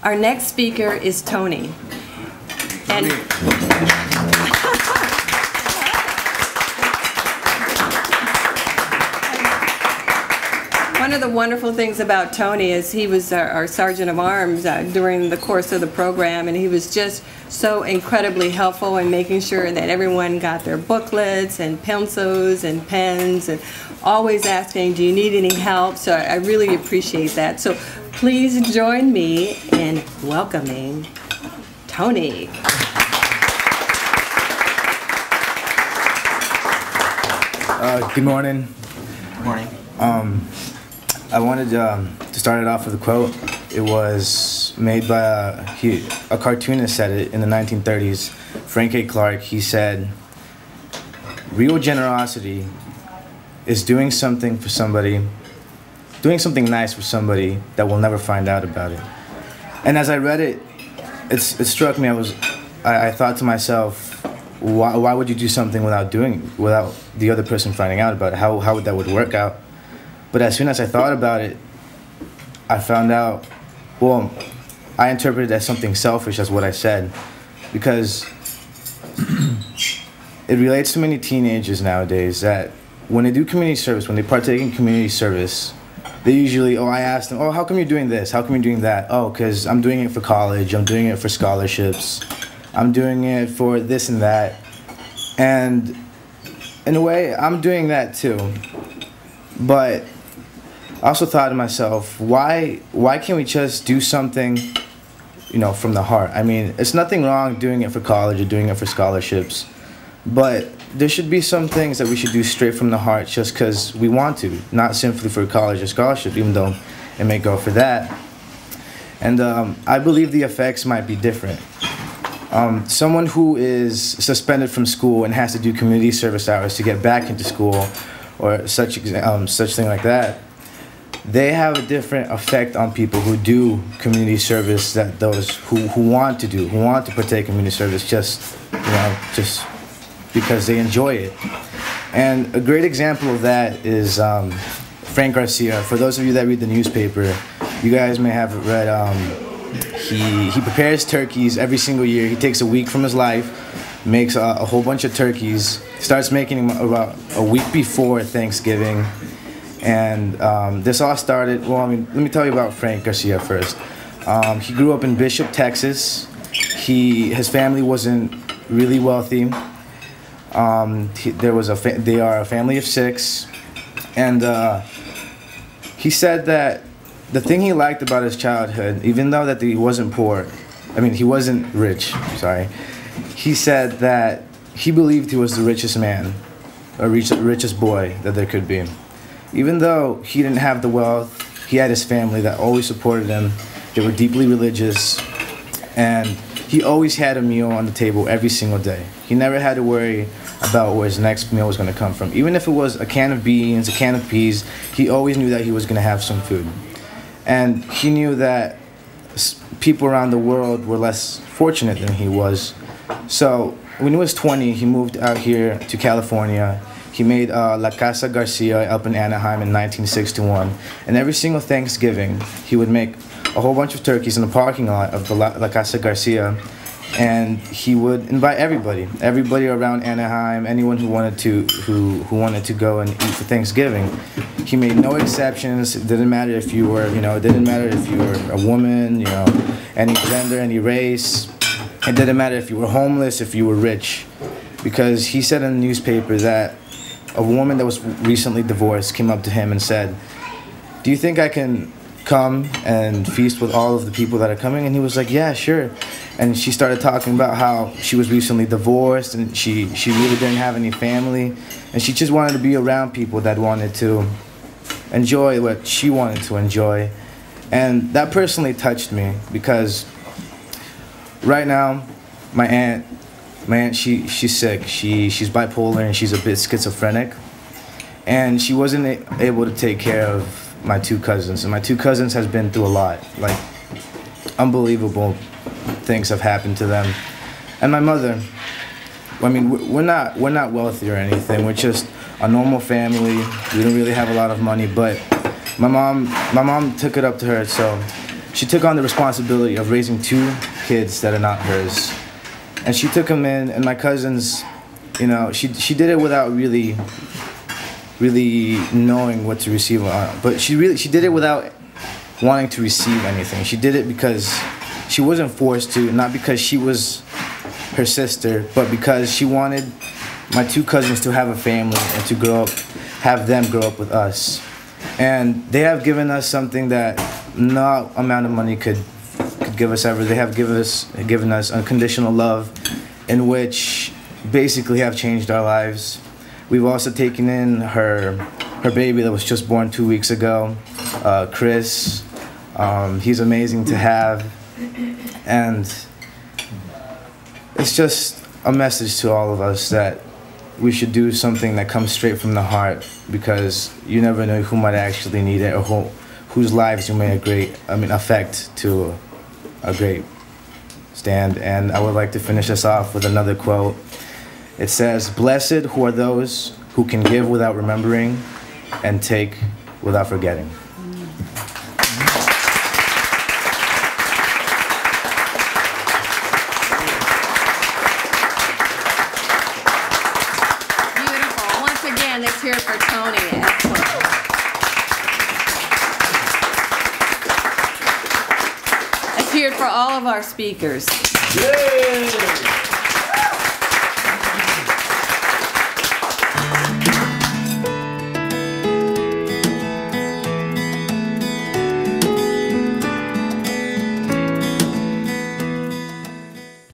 Our next speaker is Tony. And one of the wonderful things about Tony is he was our Sergeant of Arms during the course of the program, and he was just so incredibly helpful in making sure that everyone got their booklets and pencils and pens, and always asking, do you need any help? So I really appreciate that. So please join me in welcoming Tony. Good morning. Good morning. I wanted to start it off with a quote. It was made by a cartoonist said it in the 1930s, Frank A. Clark. He said, real generosity is doing something for somebody, doing something nice for somebody that will never find out about it. And as I read it, it struck me. I thought to myself, why would you do something without the other person finding out about it? How would that work out? But as soon as I thought about it, I found out, well, I interpreted it as something selfish, as what I said, because it relates to many teenagers nowadays that when they do community service, when they partake in community service, they usually, I ask them, how come you're doing this? How come you're doing that? Oh, because I'm doing it for college, I'm doing it for scholarships, I'm doing it for this and that. And in a way, I'm doing that too. But I also thought to myself, why can't we just do something, from the heart? I mean, it's nothing wrong doing it for college or doing it for scholarships, but there should be some things that we should do straight from the heart just because we want to, not simply for college or scholarship, even though it may go for that. And I believe the effects might be different. Someone who is suspended from school and has to do community service hours to get back into school or such thing like that, they have a different effect on people who do community service that those who want to partake in community service just because they enjoy it. And a great example of that is Frank Garcia. For those of you that read the newspaper, you guys may have read he prepares turkeys every single year. He takes a week from his life, makes a whole bunch of turkeys, starts making them about a week before Thanksgiving. And this all started, let me tell you about Frank Garcia first. He grew up in Bishop, Texas. His family wasn't really wealthy. They are a family of 6. And he said that the thing he liked about his childhood, even though that he wasn't he wasn't rich, sorry. He said that he believed he was the richest man, or richest boy that there could be. Even though he didn't have the wealth, he had his family that always supported him. They were deeply religious, and he always had a meal on the table every single day. He never had to worry about where his next meal was going to come from. Even if it was a can of beans, a can of peas, he always knew that he was going to have some food. And he knew that people around the world were less fortunate than he was. So when he was 20, he moved out here to California. He made La Casa Garcia up in Anaheim in 1961. And every single Thanksgiving, he would make a whole bunch of turkeys in the parking lot of the La Casa Garcia. And he would invite everybody around Anaheim, anyone who wanted to go and eat for Thanksgiving. He made no exceptions. It didn't matter if you were, a woman, any gender, any race. It didn't matter if you were homeless, if you were rich, because he said in the newspaper that a woman that was recently divorced came up to him and said, "Do you think I can come and feast with all of the people that are coming?" And he was like, "Yeah, sure." And she started talking about how she was recently divorced and she really didn't have any family, and she just wanted to be around people that wanted to enjoy what she wanted to enjoy. And that personally touched me, because right now my aunt, she's sick. She's bipolar and she's a bit schizophrenic, and she wasn't able to take care of my 2 cousins. And my 2 cousins has been through a lot, like unbelievable things have happened to them. And my mother, we're not wealthy or anything. We're just a normal family. We don't really have a lot of money, but my mom took it up to her. So she took on the responsibility of raising 2 kids that are not hers. And she took them in, and my cousins, you know, she did it without really knowing what to receive on. But she did it without wanting to receive anything. She did it because she wasn't forced to, not because she was her sister, but because she wanted my 2 cousins to have a family and to grow up, have them grow up with us. And they have given us something that no amount of money could give us ever. They have given us unconditional love, in which basically have changed our lives. We've also taken in her baby that was just born 2 weeks ago, Chris. He's amazing to have, and it's just a message to all of us that we should do something that comes straight from the heart, because you never know who might actually need it, or whose lives you may affect to a great stand. And I would like to finish us off with another quote. It says, "Blessed who are those who can give without remembering and take without forgetting." Beautiful. Once again, let's hear it for Tony. Excellent. Let's hear it for all of our speakers. Yay!